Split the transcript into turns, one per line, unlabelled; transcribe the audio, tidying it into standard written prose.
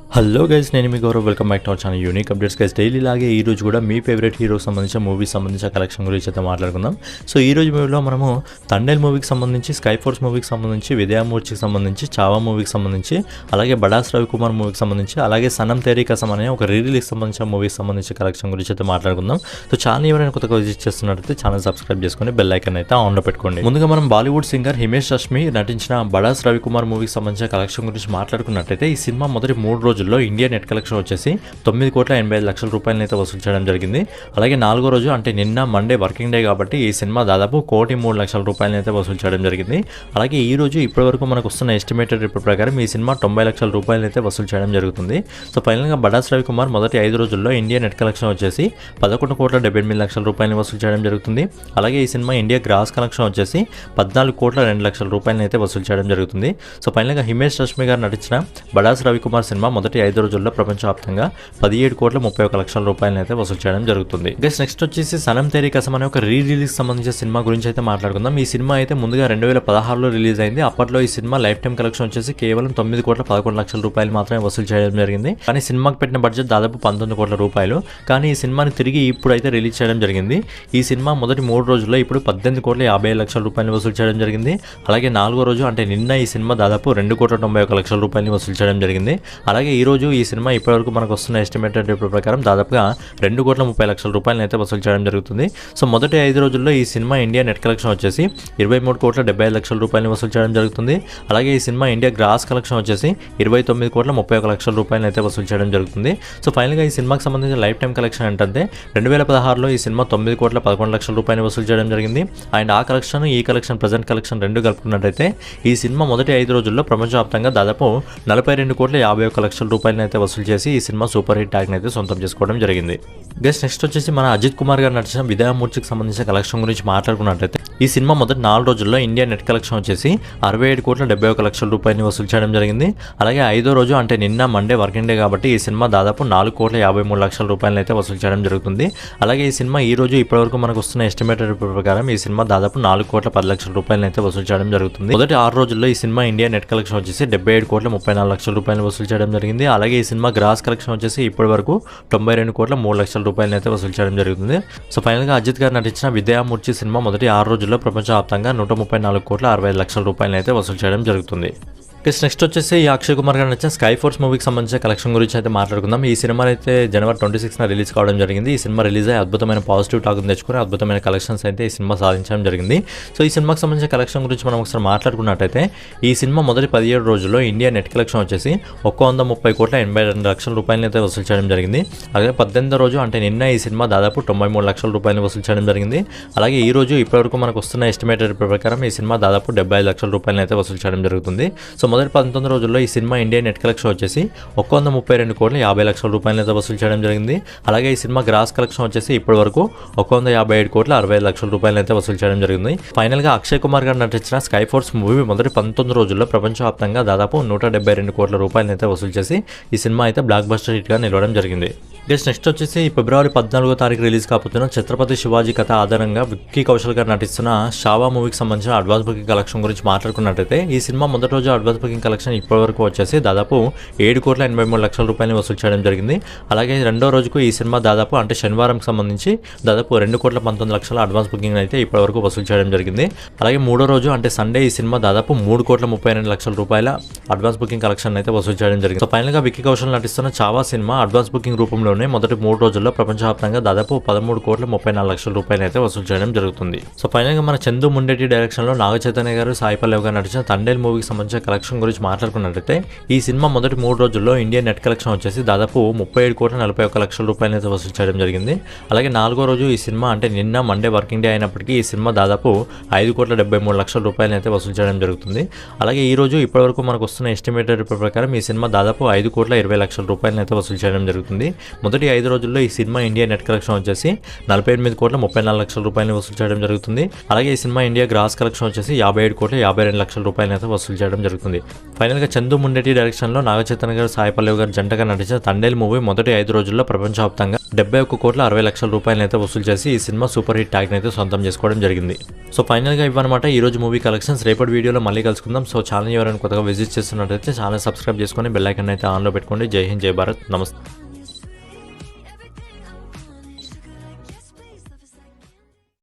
Hello guys, నేను మీ Gaurav. Welcome back to our channel unique updates. Guys, daily లాగే ఈ రోజు కూడా మీ ఫేవరెట్ హీరోకి సంబంధించిన మూవీకి సంబంధించిన కలెక్షన్ గురించి అయితే మాట్లాడుకుందాం. సో ఈ రోజు మూవీలో మనము తండేల్ మూవీకి సంబంధించి, స్కై ఫోర్స్ మూవీకి సంబంధించి, విద్యామూర్తికి సంబంధించి, చావా మూవీకి సంబంధించి, అలాగే బడాస్ రవికుమార్ మూవీకి సంబంధించి, అలాగే సనం తేరీ కసం అనే ఒక రిలీజ్కి సంబంధించిన మూవీకి సంబంధించిన కలెక్షన్ గురించి అయితే మాట్లాడుకుందాం. సో ఛానల్ ఎవరైనా కొత్తగా విజిట్ చేస్తున్నట్టయితే ఛానల్ సబ్స్క్రైబ్ చేసుకుని బెల్ ఐకాన్ అయితే ఆన్లో పెట్టుకోండి. ముందుగా మనం బాలీవుడ్ సింగర్ హిమేష్ రష్మి నటించిన బడాస్ రవికుమార్ మూవీకి సంబంధించిన కలెక్షన్ గురించి మాట్లాడుకున్నట్టయితే ఈ సినిమా మొదటి 3 రోజుల్లో ఇండియా నెట్ కలెక్షన్ వచ్చేసి 9,85,00,000 రూపాయలను అయితే వసూలు చేయడం జరిగింది. అలాగే 4వ రోజు అంటే నిన్న మండే వర్కింగ్ డే కాబట్టి ఈ సినిమా దాదాపు 1,03,00,000 రూపాయలను అయితే వసూలు చేయడం జరిగింది. అలాగే ఈ రోజు ఇప్పటివరకు మనకు వస్తున్న ఎస్టిమేటెడ్ రిపోర్ట్ ప్రకారం ఈ సినిమా 90,00,000 రూపాయలను అయితే వసూలు చేయడం జరుగుతుంది. సో ఫైనల్గా బడాస్ రవికుమార్ మొదటి 5 రోజుల్లో ఇండియా నెట్ కలెక్షన్ వచ్చేసి 11,78,00,000 రూపాయలను వసూలు చేయడం జరుగుతుంది. అలాగే ఈ సినిమా ఇండియా గ్రాస్ కలెక్షన్ వచ్చేసి 14,02,00,000 రూపాయలను అయితే వసూలు చేయడం జరుగుతుంది. సో ఫైనల్గా హిమేష్ రష్మి గారు నటించిన బడాస్ రవికుమార్ సినిమా మొదటి 5 రోజుల్లో ప్రపంచవ్యాప్తంగా 17,31,00,000 రూపాయలను అయితే వసూలు చేయడం జరుగుతుంది. నెక్స్ట్ వచ్చేసి సనం తేరీ కసం అనే ఒక రిలీజ్ సంబంధించిన సినిమా గురించి అయితే మాట్లాడుకుందాం. ఈ సినిమా అయితే ముందుగా 2016లో రిలీజ్ అయింది. అప్పట్లో ఈ సినిమా లైఫ్ టైం కలెక్షన్ వచ్చేసి కేవలం 9,11,00,000 రూపాయలు మాత్రమే వసూలు చేయడం జరిగింది. కానీ సినిమాకి పెట్టిన బడ్జెట్ దాదాపు 19 కోట్ల రూపాయలు. కానీ ఈ సినిమాని తిరిగి ఇప్పుడు అయితే రిలీజ్ చేయడం జరిగింది. ఈ సినిమా మొదటి 3 రోజుల్లో ఇప్పుడు 18,50,00,000 రూపాయలు వసూలు చేయడం జరిగింది. అలాగే 4వ రోజు అంటే నిన్న ఈ సినిమా దాదాపు 2,91,00,000 రూపాయలు వసూలు చేయడం జరిగింది. అలాగే ఈ రోజు ఈ సినిమా ఇప్పటివరకు మనకు వస్తున్న ఎస్టిమేటెడ్ రిపోర్ట్ ప్రకారం దాదాపుగా 2,30,00,000 రూపాయలను అయితే వసూలు చేయడం జరుగుతుంది. సో మొదటి 5 రోజుల్లో ఈ సినిమా ఇండియా నెట్ కలెక్షన్ వచ్చేసి 23,75,00,000 రూపాయలు వసూలు చేయడం జరుగుతుంది. అలాగే ఈ సినిమా ఇండియా గ్రాస్ కలెక్షన్ వచ్చేసి 29,31,00,000 రూపాయలు అయితే వసూలు చేయడం జరుగుతుంది. సో ఫైనల్గా ఈ సినిమాకి సంబంధించిన లైఫ్ టైం కలెక్షన్ ఏంటంటే 2016లో ఈ సినిమా 9,11,00,000 రూపాయలు వసూలు చేయడం జరిగింది. అండ్ ఆ కలెక్షన్ ఈ కలెక్షన్ ప్రజెంట్ కలెక్షన్ రెండు కలుపుకున్నట్టయితే ఈ సినిమా మొదటి 5 రోజుల్లో ప్రపంచవ్యాప్తంగా దాదాపు 42,51,00,000 రూపాయలను అయితే వసూలు చేసి ఈ సినిమా సూపర్ హిట్ ట్యాగ్ని అయితే సొంతం చేసుకోవడం జరిగింది. నెక్స్ట్ వచ్చేసి మన అజిత్ కుమార్ గారు నటించిన విద్యామూర్తికి సంబంధించిన కలెక్షన్ గురించి మాట్లాడుకున్నట్లయితే ఈ సినిమా మొదటి 4 రోజుల్లో ఇండియా నెట్ కలెక్షన్ వచ్చేసి 67,71,00,000 రూపాయలని వసూలు చేయడం జరిగింది. అలాగే 5వ రోజు అంటే నిన్న మండే వర్కింగ్ డే కాబట్టి ఈ సినిమా దాదాపు 4,53,00,000 రూపాయలను అయితే వసూలు చేయడం జరుగుతుంది. అలాగే ఈ సినిమా ఈ రోజు ఇప్పటివరకు మనకు వస్తున్న ఎస్టిమేటెడ్ రిపోర్ట్ ప్రకారం ఈ సినిమా దాదాపు 4,10,00,000 రూపాయలను అయితే వసూలు చేయడం జరుగుతుంది. మొదటి 6 రోజుల్లో ఈ సినిమా ఇండియా నెట్ కలెక్షన్ వచ్చేసి 77,34,00,000 రూపాయలు వసూలు చేయడం జరిగింది. అలాగే ఈ సినిమా గ్రాస్ కలెక్షన్ వచ్చేసి ఇప్పటి వరకు 92,03,00,000 రూపాయలను అయితే వసూలు చేయడం జరుగుతుంది. సో ఫైనల్గా అజిత్ గారు నటించిన విద్యామూర్తి సినిమా మొదటి 6 రోజుల్లో ప్రపంచవ్యాప్తంగా 134,65,00,000 రూపాయలను అయితే వసూలు చేయడం జరుగుతుంది. నెక్స్ట్ వచ్చేసి ఈ అక్షయ్ కుమార్ గారు నచ్చిన స్కై ఫోర్స్ మూవీకి సంబంధించిన కలెక్షన్ గురించి అయితే మాట్లాడుకుందాం. ఈ సినిమా అయితే జనవరి 26న రిలీజ్ కావడం జరిగింది. ఈ సినిమా రిలీజ్ అయ్యి అద్భుతమైన పాజిటివ్ టాక్ తెచ్చుకుని అద్భుతమైన కలెక్షన్స్ అయితే ఈ సినిమా సాధించడం జరిగింది. సో ఈ సినిమాకి సంబంధించిన కలెక్షన్ గురించి మనం ఒకసారి మాట్లాడుకున్నట్టయితే ఈ సినిమా మొదటి 17 రోజుల్లో ఇండియా నెట్ కలెక్షన్ వచ్చేసి 130,82,00,000 రూపాయలను అయితే వసూలు చేయడం జరిగింది. అలాగే 18వ రోజు అంటే నిన్న ఈ సినిమా దాదాపు 93,00,000 రూపాయలు వసూలు చేయడం జరిగింది. అలాగే ఈ రోజు ఇప్పటివరకు మనకు వస్తున్న ఎస్టిమేటెడ్ ప్రకారం ఈ సినిమా దాదాపు 75,00,000 రూపాయలను అయితే వసూలు చేయడం జరుగుతుంది. సో మొదటి 19 రోజుల్లో ఈ సినిమా ఇండియా నెట్ కలెక్షన్ వచ్చేసి 132,50,00,000 రూపాయలను అయితే వసూలు చేయడం జరిగింది. అలాగే ఈ సినిమా గ్రాస్ కలెక్షన్ వచ్చేసి ఇప్పటి వరకు 157,60,00,000 రూపాయలను అయితే వసూలు చేయడం జరిగింది. ఫైనల్గా అక్షయ్ కుమార్ గారు నటించిన స్కై ఫోర్స్ మూవీ మొదటి 19 రోజుల్లో ప్రపంచవ్యాప్తంగా దాదాపు 172 కోట్ల రూపాయలను అయితే వసూలు చేసి ఈ సినిమా అయితే బ్లాక్ బస్టర్ హిట్గా నిలవడం జరిగింది. నెక్స్ట్ వచ్చేసి ఫిబ్రవరి 14వ తారీఖు రిలీజ్ కాబోతున్న ఛత్రపతి శివాజీ కథ ఆధారంగా విక్కీ కౌశల్ గారు నటిస్తున్న చావా మూవీకి సంబంధించిన అడ్వాన్స్ బుకింగ్ కలెక్షన్ గురించి మాట్లాడుకున్నట్టయితే ఈ సినిమా మొదటి రోజు అడ్వాన్స్ బుకింగ్ కలెక్షన్ ఇప్పటివరకు వచ్చేసి దాదాపు 7,83,00,000 రూపాయలు వసూలు చేయడం జరిగింది. అలాగే రెండో రోజుకు ఈ సినిమా దాదాపు అంటే శనివారంకి సంబంధించి దాదాపు 2,19,00,000 అడ్వాన్స్ బుకింగ్ అయితే ఇప్పటివరకు వసూలు చేయడం జరిగింది. అలాగే మూడో రోజు అంటే సండే ఈ సినిమా దాదాపు 3,32,00,000 రూపాయల అడ్వాన్స్ బుకింగ్ కలెక్షన్ అయితే వసూలు చేయడం జరిగింది. సో ఫైనల్గా విక్కీ కౌశల్ నటిస్తున్న చావా సినిమా అడ్వాన్స్ బుకింగ్ రూపంలో మొదటి 3 రోజుల్లో ప్రపంచవ్యాప్తంగా దాదాపు 13,34,00,000 రూపాయలు అయితే వసూలు చేయడం జరుగుతుంది. సో ఫైనల్గా మన చందు ముండెట్టి డైరెక్షన్ లో నాగ చైతన్య గారు, సాయి పల్లవి గారు నటించిన తండేల్ మూవీకి సంబంధించిన కలెక్షన్ గురించి మాట్లాడుకున్నట్లయితే ఈ సినిమా మొదటి 3 రోజుల్లో ఇండియా నెట్ కలెక్షన్ వచ్చేసి దాదాపు 37,41,00,000 రూపాయలు అయితే వసూలు చేయడం జరిగింది. అలాగే 4వ రోజు ఈ సినిమా అంటే నిన్న మండే వర్కింగ్ డే అయినప్పటికీ ఈ సినిమా దాదాపు 5,73,00,000 రూపాయలు అయితే వసూలు చేయడం జరుగుతుంది. అలాగే ఈ రోజు ఇప్పటివరకు మనకు వస్తున్న ఎస్టిమేటెడ్ ప్రకారం ఈ సినిమా దాదాపు 5,20,00,000 రూపాయలు అయితే వసూలు చేయడం జరుగుతుంది. మొదటి 5 రోజుల్లో ఈ సినిమా ఇండియా నెట్ కలెక్షన్ వచ్చేసి 48,34,00,000 రూపాయలు వసూలు చేయడం జరుగుతుంది. అలాగే ఈ సినిమా ఇండియా గ్రాస్ కలెక్షన్ వచ్చేసి 57,52,00,000 రూపాయలు అయితే వసూలు చేయడం జరుగుతుంది. జరిగింది. ఫైనల్గా చందు ముండేటి డైరెక్షన్లో నాగచైతన్య గారు, సాయి పల్లవి గారు జంటగా నటించిన తండేల్ మూవీ మొదటి 5 రోజుల్లో ప్రపంచవ్యాప్తంగా 71,60,00,000 రూపాయలనైతే వసూలు చేసి ఈ సినిమా సూపర్ హిట్ ట్యాగ్ని అయితే సొంతం చేసుకోవడం జరిగింది. సో ఫైనల్గా ఇవన్నమాట ఈ రోజు మూవీ కలెక్షన్స్. రేపటి వీడియోలో మళ్ళీ కలుసుకుందాం. సో ఛానల్ ఎవరైనా కొత్తగా విజిట్ చేస్తున్నట్టయితే ఛానల్ సబ్స్క్రైబ్ చేసుకొని బెల్ ఐకాన్ అయితే ఆన్లో పెట్టుకోండి. జై హింద్, జై భారత్, నమస్తే.